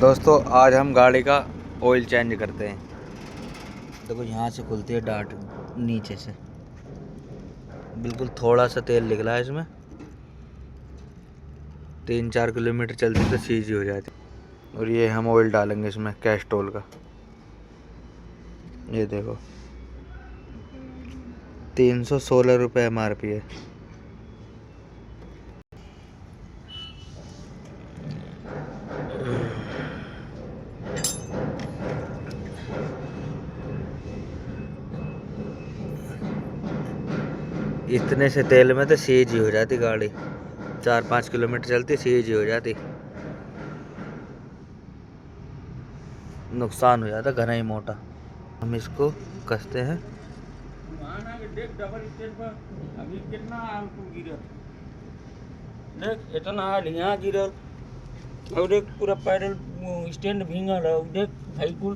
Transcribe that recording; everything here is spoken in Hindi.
दोस्तों आज हम गाड़ी का ऑयल चेंज करते हैं। देखो यहाँ से खुलती है डार्ट, नीचे से बिल्कुल थोड़ा सा तेल निकला है इसमें। 3-4 किलोमीटर चलती तो सीजी हो जाती। और ये हम ऑयल डालेंगे इसमें कैस्ट्रोल का। ये देखो 316 रुपये MRP है। इतने से तेल में तो सीजी हो जाती गाड़ी। 4-5 किलोमीटर चलती सीजी हो जाती। नुकसान हो जाता घना ही मोटा। हम इसको कसते हैं। देख डबल स्टैंड पर अभी कितना आलू गिरल, देख इतना आल यहाँ गिरल और देख पूरा पैडल स्टैंड भींगल है। देख भाई कुल